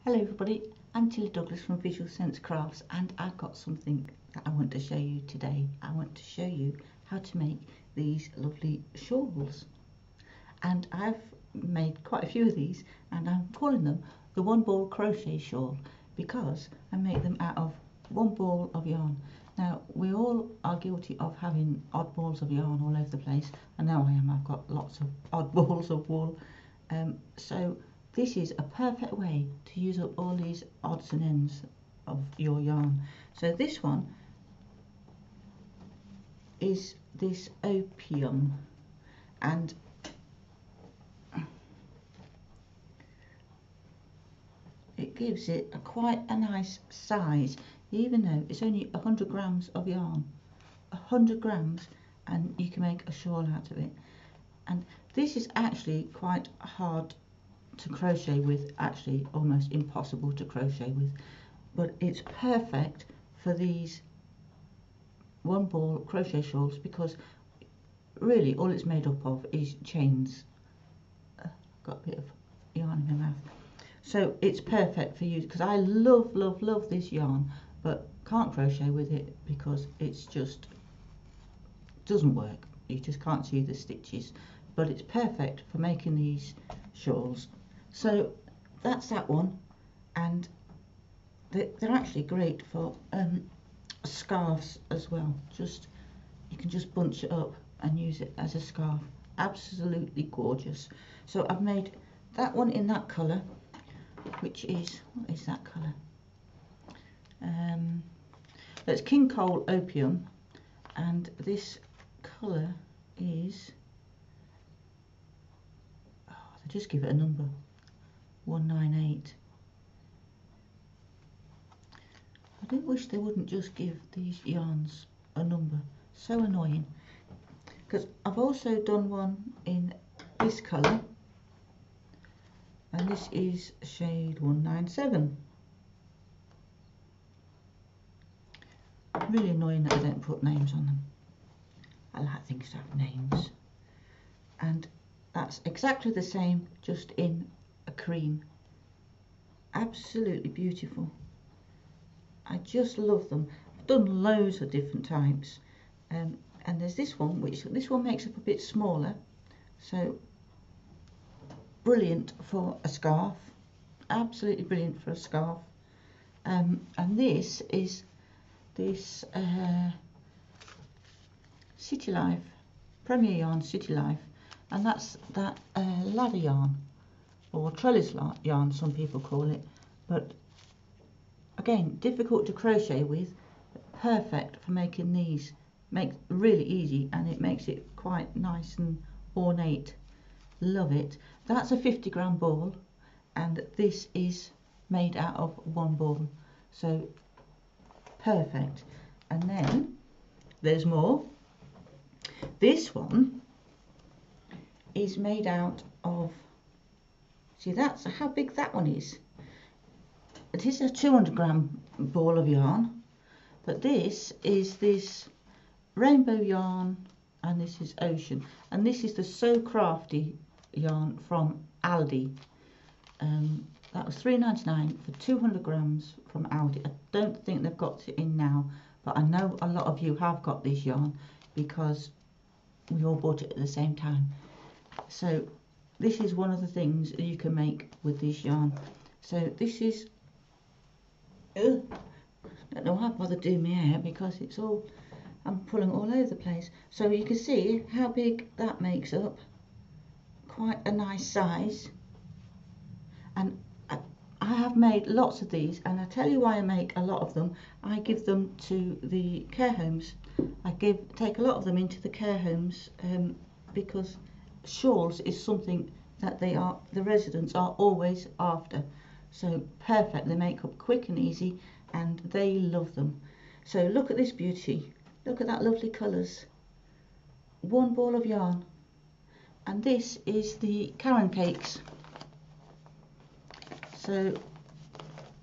Hello everybody, I'm Tilly Douglas from Visual Sense Crafts, and I've got something that I want to show you today. I want to show you how to make these lovely shawls, and I've made quite a few of these, and I'm calling them the one ball crochet shawl because I make them out of one ball of yarn. Now we all are guilty of having odd balls of yarn all over the place, and now I've got lots of odd balls of wool, so this is a perfect way to use up all these odds and ends of your yarn. So this one is this opium, and it gives it quite a nice size, even though it's only 100 grams of yarn. 100 grams, and you can make a shawl out of it. And this is actually quite hard to crochet with, actually almost impossible to crochet with, but it's perfect for these one ball crochet shawls because really all it's made up of is chains. Got a bit of yarn in my mouth, so it's perfect for you because I love this yarn, but can't crochet with it because it's just doesn't work. You just can't see the stitches, but it's perfect for making these shawls. So that's that one, and they're actually great for scarves as well. You can just bunch it up and use it as a scarf. Absolutely gorgeous. So I've made that one in that colour, which is, what is that colour? That's King Cole Opium, and this colour is, oh, they just give it a number, 198. I do wish they wouldn't just give these yarns a number. So annoying. Because I've also done one in this colour, and this is shade 197. Really annoying that I don't put names on them. I like things to have names. And that's exactly the same, just in a cream. Absolutely beautiful. I just love them. I've done loads of different types, and there's this one, which this one makes up a bit smaller, so brilliant for a scarf. Absolutely brilliant for a scarf. And this is this City Life, Premier Yarn City Life, and that's that ladder yarn, or trellis yarn some people call it, but again difficult to crochet with, perfect for making these. Makes really easy, and it makes it quite nice and ornate. Love it. That's a 50 gram ball, and this is made out of one ball, so perfect. And then there's more. This one is made out of, see, that's how big that one is. It is a 200 gram ball of yarn, but this is this rainbow yarn, and this is ocean, and this is the So Crafty yarn from Aldi. That was £3.99 for 200 grams from Aldi. I don't think they've got it in now, but I know a lot of you have got this yarn because we all bought it at the same time. So this is one of the things you can make with this yarn. So this is, don't know why I bothered doing my hair because it's all, I'm pulling all over the place. So you can see how big that makes up. Quite a nice size. And I have made lots of these, and I tell you why I make a lot of them. I give them to the care homes. I take a lot of them into the care homes because shawls is something that the residents are always after. So perfect, they make up quick and easy, and they love them. So look at this beauty. Look at that lovely colours. One ball of yarn. And this is the Karen cakes. So,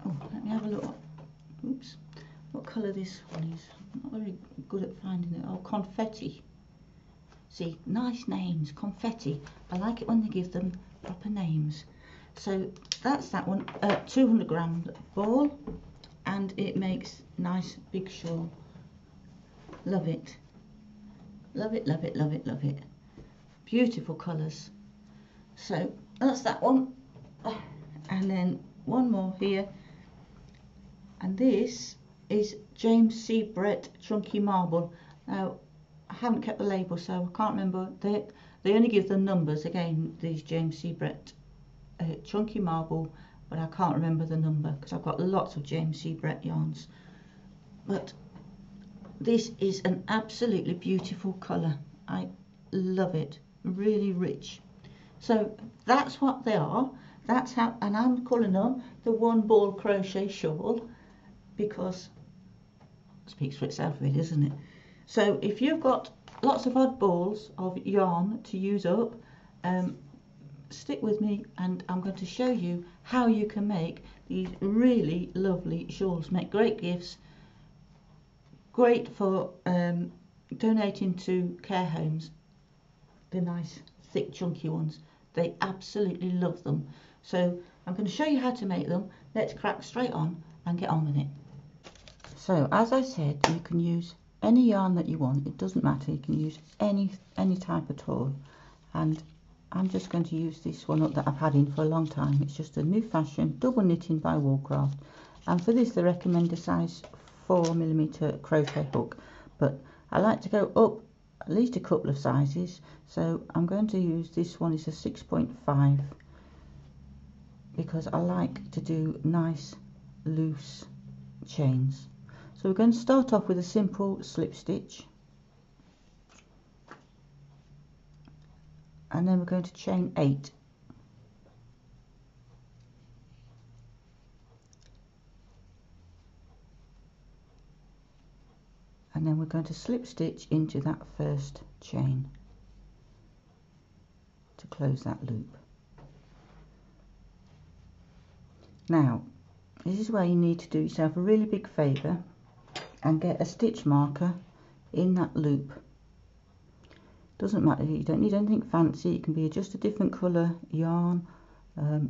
oh, let me have a look. Oops, what colour this one is. I'm not very good at finding it. Oh, confetti. See, nice names, confetti. I like it when they give them proper names. So that's that one, 200-gram ball, and it makes nice big shawl. Love it. Love it, love it, love it, love it. Beautiful colours. So that's that one. And then one more here. And this is James C. Brett Chunky Marble. Now, I haven't kept the label, so I can't remember. They only give the numbers, again, these James C. Brett Chunky Marble, but I can't remember the number because I've got lots of James C. Brett yarns. But this is an absolutely beautiful colour. I love it. Really rich. So that's what they are. That's how, and I'm calling them the one ball crochet shawl because it speaks for itself really, doesn't it? So if you've got lots of odd balls of yarn to use up, stick with me and I'm going to show you how you can make these really lovely shawls. Make great gifts, great for donating to care homes. They're nice thick chunky ones. They absolutely love them. So I'm going to show you how to make them. Let's crack straight on and get on with it. So as I said, you can use any yarn that you want. It doesn't matter. You can use any type at all. And I'm just going to use this one up that I've had in for a long time. It's just a new fashion double knitting by Woolcraft. And for this they recommend a size 4mm crochet hook. But I like to go up at least a couple of sizes. So I'm going to use this one. It's a 6.5 because I like to do nice loose chains. So we're going to start off with a simple slip stitch, and then we're going to chain 8, and then we're going to slip stitch into that first chain to close that loop. Now this is where you need to do yourself a really big favour and get a stitch marker in that loop. Doesn't matter, you don't need anything fancy. It can be just a different colour yarn,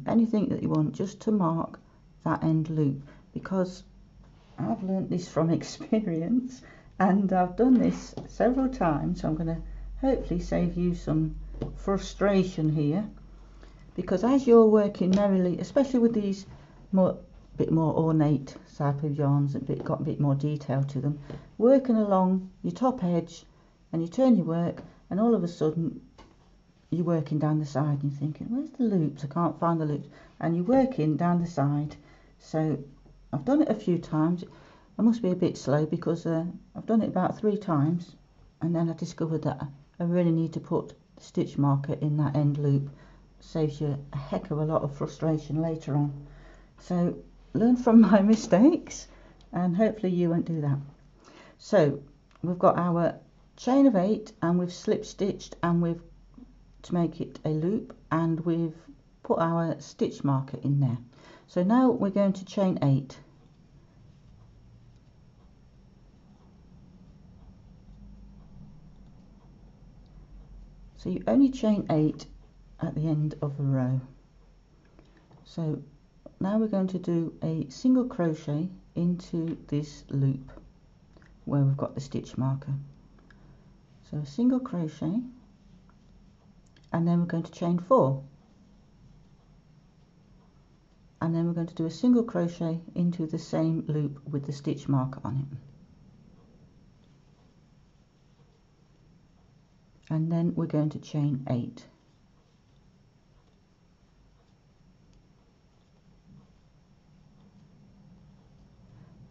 anything that you want, just to mark that end loop, because I've learnt this from experience and I've done this several times. So I'm going to hopefully save you some frustration here, because as you're working merrily, especially with these bit more ornate type of yarns that got a bit more detail to them, working along your top edge, and you turn your work and all of a sudden you're working down the side and you're thinking, where's the loops? I can't find the loops. And you're working down the side. So I've done it a few times. I must be a bit slow because I've done it about 3 times, and then I discovered that I really need to put the stitch marker in that end loop. Saves you a heck of a lot of frustration later on. So learn from my mistakes and hopefully you won't do that. So we've got our chain of 8 and we've slip stitched, and we've to make it a loop, and we've put our stitch marker in there. So now we're going to chain 8. So you only chain 8 at the end of a row. So now we're going to do a single crochet into this loop where we've got the stitch marker. So a single crochet, and then we're going to chain 4, and then we're going to do a single crochet into the same loop with the stitch marker on it, and then we're going to chain 8.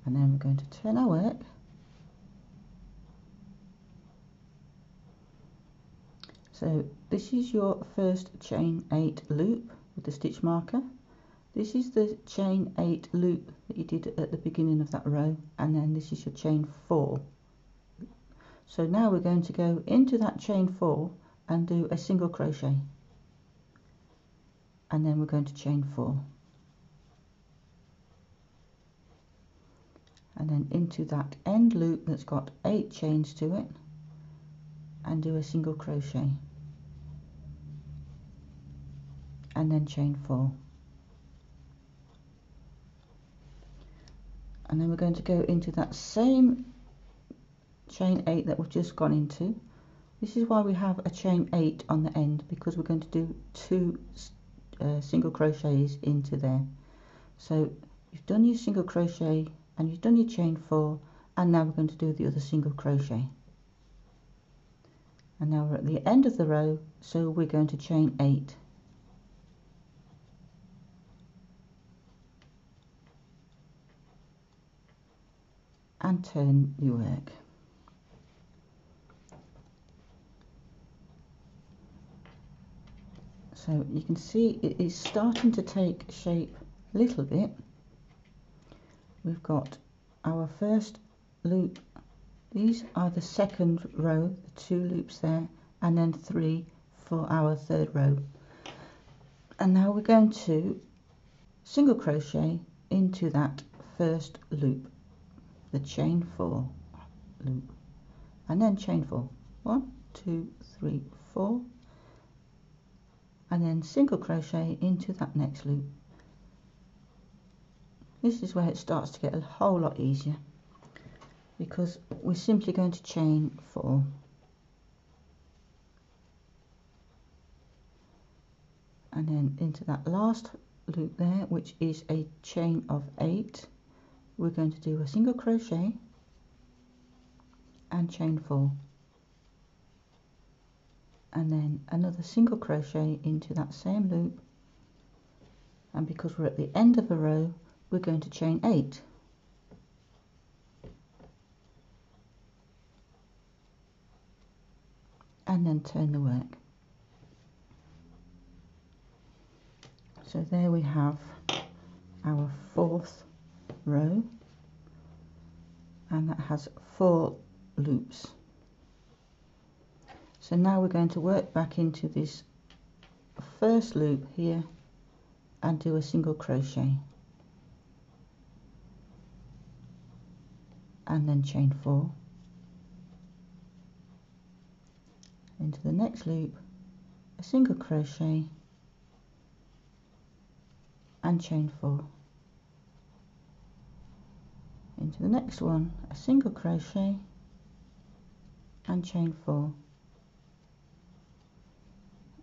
And then we're going to turn our work, so this is your first chain 8 loop with the stitch marker. This is the chain 8 loop that you did at the beginning of that row, and then this is your chain 4. So now we're going to go into that chain 4 and do a single crochet, and then we're going to chain 4. And then into that end loop that's got 8 chains to it, and do a single crochet, and then chain 4. and then we're going to go into that same chain 8 that we've just gone into. This is why we have a chain 8 on the end, because we're going to do 2 single crochets into there. So you've done your single crochet and you've done your chain 4, and now we're going to do the other single crochet. And now we're at the end of the row, so we're going to chain 8. And turn your work. So you can see it is starting to take shape a little bit. We've got our first loop. These are the second row, the 2 loops there, and then 3 for our third row. And now we're going to single crochet into that first loop, the chain 4 loop, and then chain 4. 1, 2, 3, 4, and then single crochet into that next loop. This is where it starts to get a whole lot easier, because we're simply going to chain 4. And then into that last loop there, which is a chain of 8, we're going to do a single crochet and chain 4, and then another single crochet into that same loop, and because we're at the end of the row, we're going to chain 8. And then turn the work. So there we have our 4th row, and that has 4 loops. So now we're going to work back into this first loop here and do a single crochet, and then chain 4 into the next loop, a single crochet and chain 4 into the next one, a single crochet and chain 4,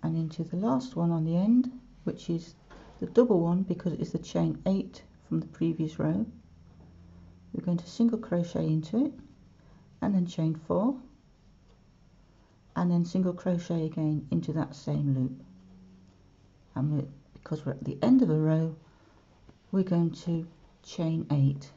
and into the last one on the end, which is the double one because it is the chain 8 from the previous row. We're going to single crochet into it and then chain 4, and then single crochet again into that same loop. And because we're at the end of a row, we're going to chain 8.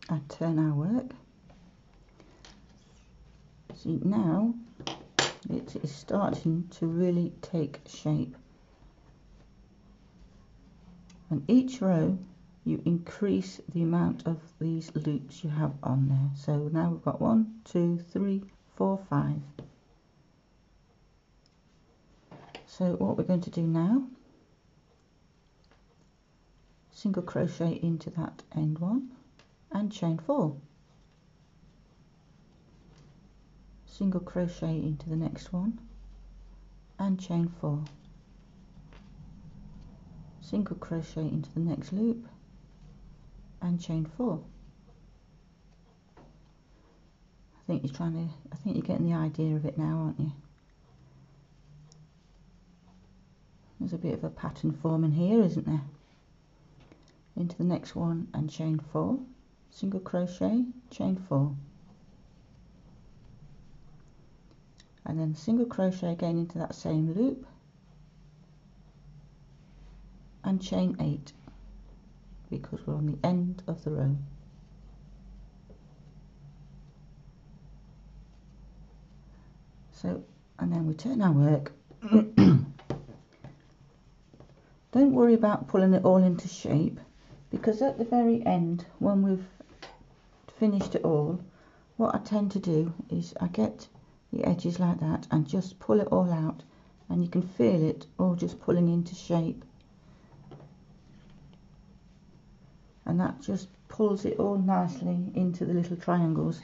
And turn our work. See, now it is starting to really take shape, and each row you increase the amount of these loops you have on there. So now we've got 1, 2, 3, 4, 5. So what we're going to do now, single crochet into that end one and chain 4, single crochet into the next one and chain 4, single crochet into the next loop and chain 4. I think you're getting the idea of it now, aren't you? There's a bit of a pattern forming here, isn't there? Into the next one and chain 4, single crochet, chain 4, and then single crochet again into that same loop and chain 8 because we're on the end of the row. So, and then we turn our work. Don't worry about pulling it all into shape, because at the very end, when we've finished it all, what I tend to do is I get the edges like that and just pull it all out, and you can feel it all just pulling into shape, and that just pulls it all nicely into the little triangles,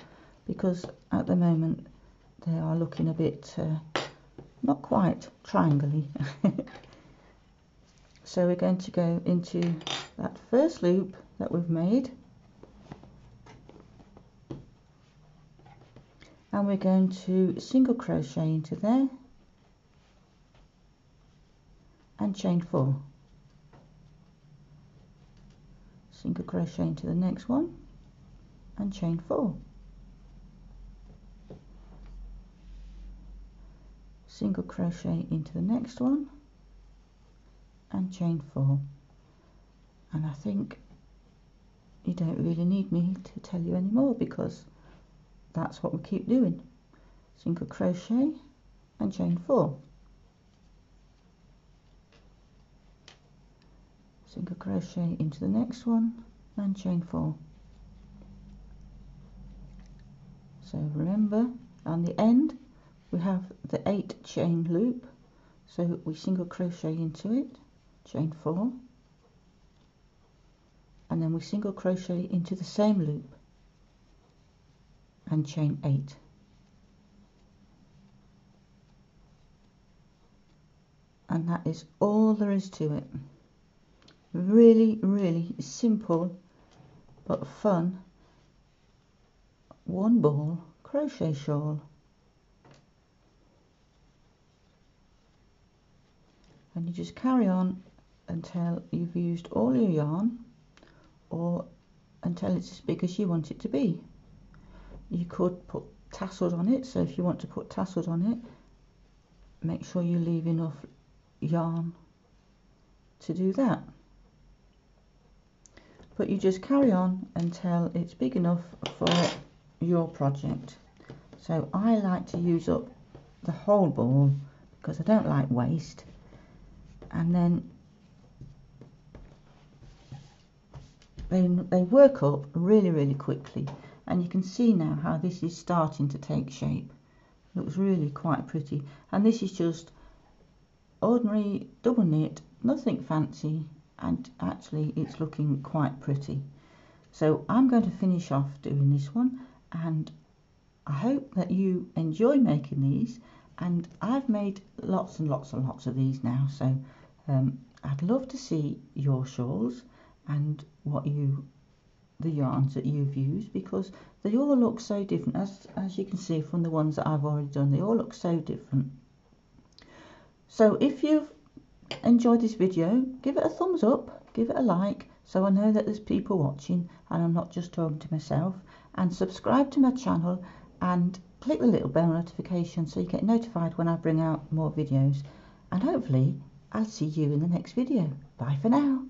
because at the moment they are looking a bit not quite triangle-y. So we're going to go into that first loop that we've made, and we're going to single crochet into there and chain 4. Single crochet into the next one and chain 4. Single crochet into the next one and chain 4. And I think you don't really need me to tell you anymore, because that's what we keep doing. Single crochet and chain 4. Single crochet into the next one and chain 4. So remember, on the end we have the 8 chain loop, so we single crochet into it, chain 4, and then we single crochet into the same loop and chain 8. And that is all there is to it. Really, really simple but fun one ball crochet shawl. And you just carry on until you've used all your yarn, or until it's as big as you want it to be. You could put tassels on it, so if you want to put tassels on it, make sure you leave enough yarn to do that. But you just carry on until it's big enough for your project. So I like to use up the whole ball because I don't like waste, and then they work up really, really quickly. And you can see now how this is starting to take shape. Looks really quite pretty. And this is just ordinary double knit, nothing fancy, and actually it's looking quite pretty. So I'm going to finish off doing this one, and I hope that you enjoy making these. And I've made lots and lots and lots of these now, so I'd love to see your shawls and the yarns that you've used, because they all look so different. As you can see from the ones that I've already done, they all look so different. So if you've enjoyed this video, give it a thumbs up, give it a like, so I know that there's people watching and I'm not just talking to myself, and subscribe to my channel and click the little bell notification so you get notified when I bring out more videos. And hopefully I'll see you in the next video. Bye for now.